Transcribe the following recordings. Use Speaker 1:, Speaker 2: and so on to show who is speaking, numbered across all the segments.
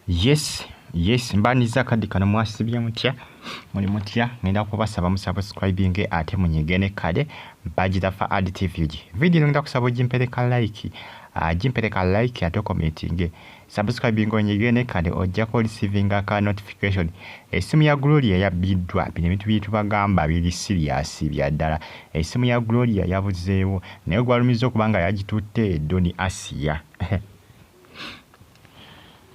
Speaker 1: Yes, mbaniza kadi kano mwasibye mutya muli mutya ngenda kubasaba musubscribing ate munyigene kade mpagida fa additive video ngenda kusaba jimpeleka like jimpeleka like ate commenting subscribing onyigene kade ojja ko receiving ka notification esimu ya Gloria ya bidwa bine bitu bitu bagamba bili serious bya ddala esimu ya Gloria yabuzeewo naye gwalumizo kubanga yagitutte Doni Asia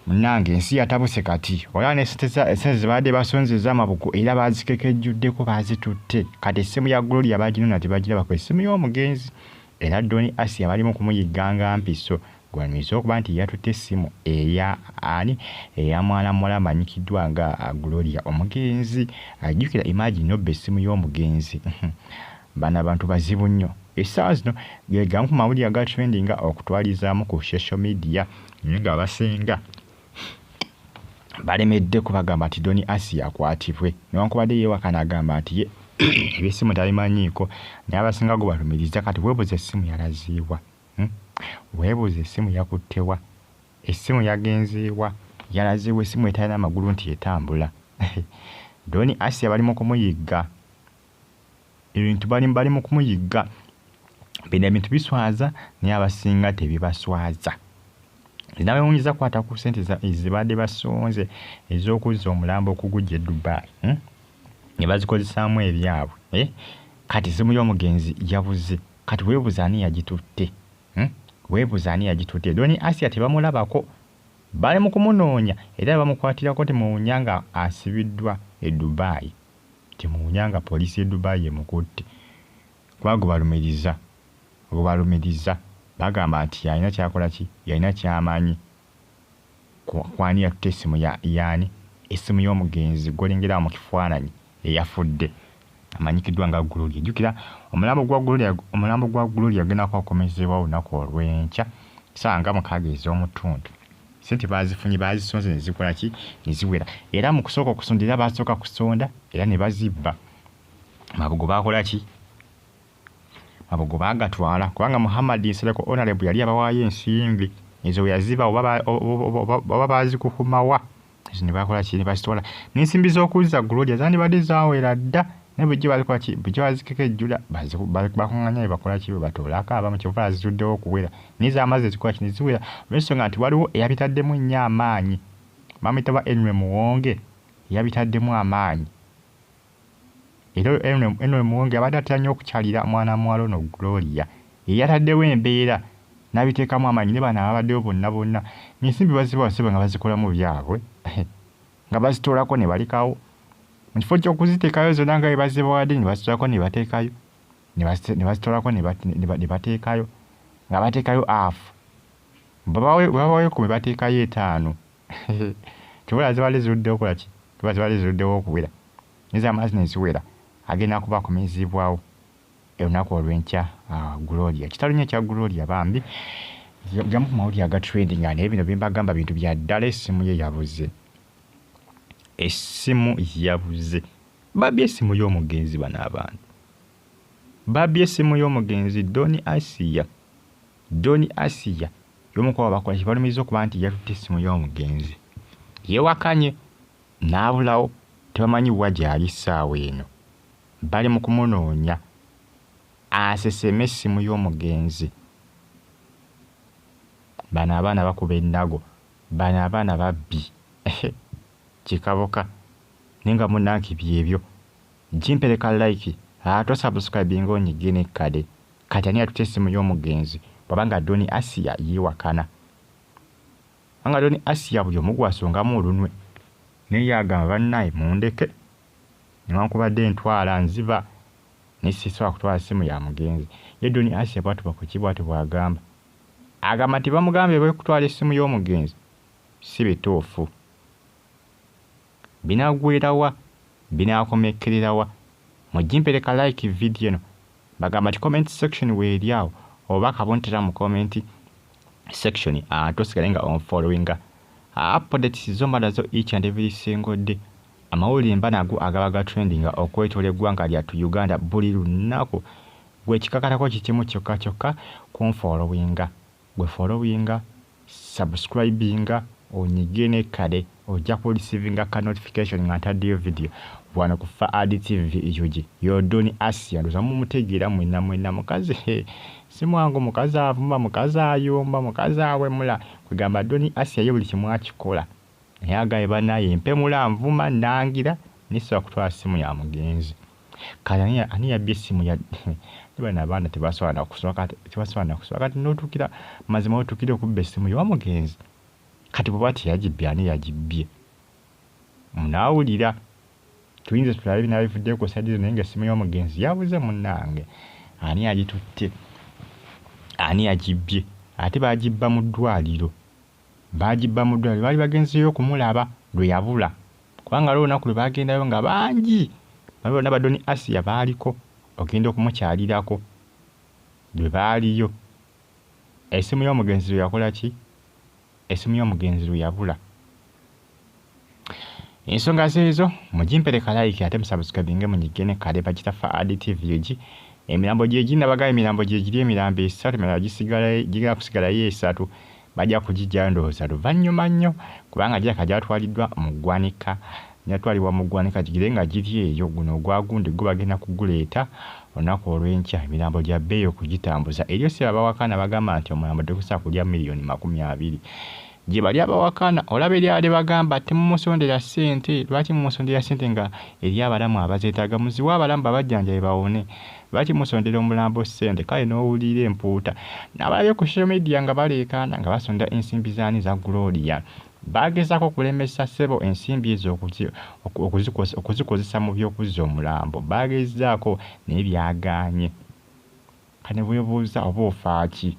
Speaker 1: Munange ensi yatabuse kati oyane esente bade basonzeza amabugo era bazikekejjudde ko bazitutte kati esimu ya Gloria baginona tibagira bako esimu y'omugenzi era Doni Asia bali mu kumuyiganga mpiso gwanizo okuba nti yatutte esimu eya ani eya mwana muwala manyikidwa nga Gloria omugenzi ajjukira imagine obbe esimu y'omugenzi bana abantu bazibu nnyo essaawa zino gegamu ku mawulire aga trending okutwalizaamu ku social media nga basenga balemedde kubagamba nti Doni Asia akwatibwe newankubadde yeewakana agamba nti ye ebisimu tabimanyiiko naye abasinga go balumiriza kati weebuuza essimu yalaziibwa weebuuza essimu yakuttewa essimu yagenzeewa yalaziibwa essimu etalina amagulu nti etambula Doni Asia bali mu kumuyigga ebintu bali mu kumuyigga bino ebintu biswaza naye abasinga tebibaswaza nawe unyiza kwata ku sente ezibadde basonze ez'okuzza omulambo okugujja e Dubai ne bazikozesaamu ebyabwe kati esimu y'omugenzi yabuze kati weebuuza ani yagitutte weebuuza ani yagitutte Doni Asia tebamulabako bali mu kumunoonya era bamukwatirako temuwunya nga asibiddwa e Dubai temuwunya nga poliisi e Dubai emukutte kuba gubalumiriza bagamba nti yalina kyakola ki yalina kyamanyi kwani yatutte esimu yaani esimu y'omugenzi golengera mu kifaananyi eyafudde amanyikiddwa nga Gloria jjukira omulambo gwa Gloria agenda kwakomezebwa olunaku olw'enkya ssaawa nga 6 ez'omutundu sente bazifunye bazisonze ne zikola ki ne ziwera era mu kusooka okusondera basooka kusonda era ne bazibba mabugo bakola ki mabugo bagatwala kubanga Muhammad Nsereko Honorable yali abawaayo ensimbi ezo yaziba oba bazikukumawa ezo ne bakola ki ne bazitwala n'ensimbi z'okuzza Gloria zandibadde zaawera dda ne bujje balikola ki bujje bazikekejjula bakunganya ne bakola ki batoolako abamu kyova zituddewo okuwera n'ez'amazzi zikola ki ne ziwera olw'ensonga nti waliwo eyabitaddemu nnyo amaanyi bamuyitaba Enwe Muwonge eyabitaddemu amaanyi era Enwe Muwonge abadde atera nnyo okukyalira mwana muwala ono Gloria yataddewo embeera n'abiteekamu amaanyi ne bano ababaddewo bonna n'ensimbi bazibawasiba nga bazikolamu byabwe nga bazitoolako ne balekawo mu kifo ky'okuziteekayo zonna nga bwe bazibawadde ne bazitoolako ne bateekayo ne bazitoolako ne bateekayo nga bateekayo afu babawe 10 bateekayo 5 kibula zibadde ziruddewo okukola ki zibadde ziruddewo okuwera n'ez'amazzi ne ziwera agenda kubakomezebwawo olunaku olw'enkya Gloria kitalo nnyo ekya Gloria bambi gamu ku mawulire aga trading naye bino byembagamba bintu bya ddala essimu ye yabuze babye essimu y'omugenzi bano abantu babye essimu y'omugenzi Doni Asia y'omukuba bakola kibalumiza okuba nti yatutte essimu y'omugenzi yeewakanye n'abulawo tebamanyi bwa gyali ssaawa eno bali mu kumunoonya aseseme essimu y'omugenzi bano abaana bakuba ennago bano abaana babbi kikaboka nenga munanki byebyo jimpeleka like ato subscribing onyigene kade kati ani atutte essimu y'omugenzi babanga Doni Asia yeewakana anga Doni Asia buli omu gwasongamu olunwe naye agamba bannaye mundeke newankubadde entwala nziba nesisobola kutwala essimu ya mugenzi ye Doni Asia bwatuba ku kibwate bwagamba agamba nti bamugambe bwe kutwala essimu y'omugenzi si bituufu binagwerawa binakomekererawa mujimpeleka like video eno bagamba nti comment section weeri awo oba kabontera mu comment section tosigale nga on following updates zomalazo each and every single day amawulire mba nago agabaga trending okwetoola eggwanga lyattu Uganda buli lunaku gwe kikakatako kikimu kyokka kunfollowinga gwe followinga subscribinga onyigene kale ojja ku receiving ka notification nga ntaddeyo video bwana ku Faad TV yuji yodoni Asia ndoza mumutegeera mwena mukazi simwangu mukazi avumba mukazi ayomba mukazi awemula kugamba Doni Asia ye buli kimu akikola yaga ebanaye mpemula nvuma nangira niso kutwala simu ya mugenzi kale ani yabbye simu ya bana abana tebaswana kuswaka kati notukira mazima otukire okubba simu ya mugenzi kati bwati yagibbye munawulira tuyinza tulabe nabivudde ko sadizo nenga simu ya mugenzi yabuze munnange ani agitutte ani yagibbye ate bagibba mu ddwaliro bali bagenzeyo kumulaba lwe yabula kubanga lwo naku lwe bagendayo nga bangi babona Doni Asia baaliko ogenda okumukyalirako lwe baaliyo esimu y'omugenzi lwe yakola ki esimu y'omugenzi lwe yabula ensonga zeezo mugimpereka like ate musubscribinge munyigene kale bagita Faad TV yuji emirambo gye ginabagaye emirambo gye giri emirambo esatu mala gisigala kusigala yesatu bajja kugijja ndowooza luvannyuma nnyo kubanga gyakajatwaliddwa mu ggwanika nyatwalibwa mu ggwanika gigire nga giri eyo guno ogwagundi gwe bagenda kuguleeta olunaku olw'enkya emirambo gya bbeeyi okugitambuza eryo si abawakana bagamba nti omulambo tegusobola kulya miliyoni 20 gye bali abawakana olaba eryale bagamba temumusondera ssente lwaki mumusondera ssente nga eri abalamu abazeetaaga muziwa abalamu babajjanjabe bawone lwaki musondera omulambo ssente kale n'owulira empuuta n'abalabye ku social media nga baleekaana nga basonda ensimbi zaani za Gloria bagezaako kulemesa ssebo ensimbi ezo okuzikozesa mu by'okuzza omulambo bagezaako naye byagaanye kane bwebuuza oba ofaaki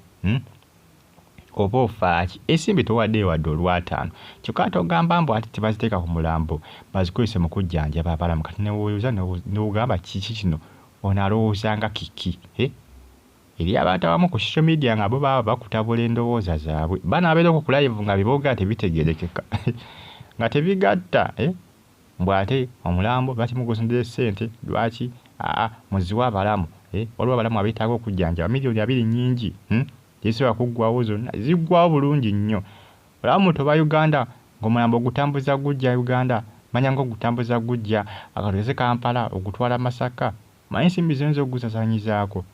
Speaker 1: oba ofaaki ensimbi towadde wadde olw'ataano kyokka togamba mbu ate tebaziteeka ku mulambo bazikozese mu kujjanjaba abalamu kati newebuuza nogamba kiki kino ono alowoozanga kiki eri abantu abamu ku social media nga bo baba bakutabula endowooza zaabwe banaabeerako ku live nga beboogera tebitegerekeka nga tebigatta mbw ate omulambo lwaki mugusondera ssente lwaki muziwa abalamu waliwo abalamu abeetaaga okujjanjaba miliyoni 2 nnyingi zisobola kuggwawo zonna ziggwawo bulungi nnyo olaba muntu oba Uganda ng'omulambo ogutambuza gujja Uganda manya ng'ogutambuza gujja akatugeze Kampala ogutwala Masaka manyi ensimbi ziyinza okugusasanyizaako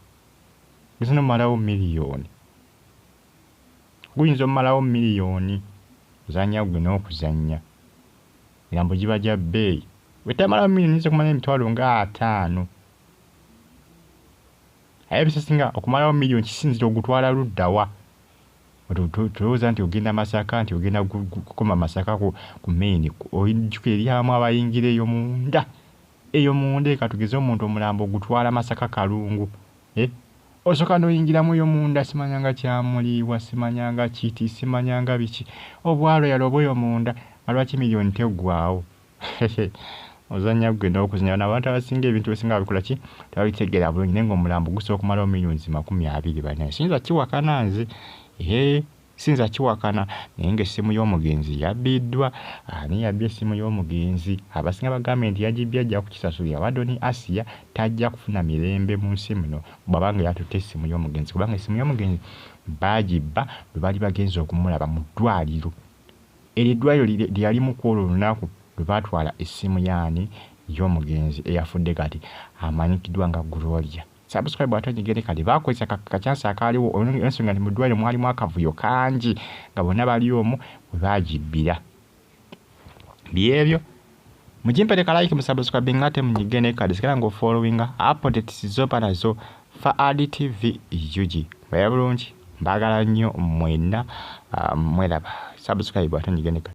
Speaker 1: guyinza omumalawo miliyoni ozannya gwe n'okuzannya mirambo giba gya bbeeyi wetamalawo miliyoni yinza kumanya emitwalo nga 5 aye bisasinga okumalawo miliyoni kisinzira ogutwala luddawa tulowooza nti ogenda Masaka nti ogenda kukoma Masaka ku maini ojjuka eri abamu abayingira eyo munda ekatugeze omuntu omulambo ogutwala Masaka Kalungu osooka n'oyingiramu eyo munda simanyanga kyamuliibwa simanyanga kiti simanyanga biki obwalo yaloba eyo munda lwaki miliyoni teggwawo ozannya gwe n'okuzannya n'abantu abasinga ebintu bisinga babikola ki tebabitegeera bulungi naye ng'omulambo gusobola okumalawo miliyoni 20 bana siyinza kiwakana nze siyinza kiwakana naye ng'essimu y'omugenzi yabbiddwa ani yabbye essimu y'omugenzi abasinga bagambye nti yagibbye ajja kukisasulira wa Doni Asia tajja kufuna mirembe mu nsi muno bw'abanga yatutte essimu y'omugenzi kubanga essimu y'omugenzi bagibba lwe bali bagenzi okumulaba mu ddwaliro eryo eddwaliro lyali mu kwolwo olunaku lwe baatwala essimu yaani y'omugenzi eyafudde kati amanyikiddwa nga Gloria subscribe atonyigere kale bakozesa kachansi akaaliwo ensonga nti mu ddwaliro mwalimu akavuyo kangi nga bonna bali omwo bwe bagibbira byebyo mugimpereka like musubscribing ate munyigene kale sikala ngo following updates zopa nazo Faad TV yuji baya bulungi mbagala nnyo mwenna mweraba subscribe atonyigene kale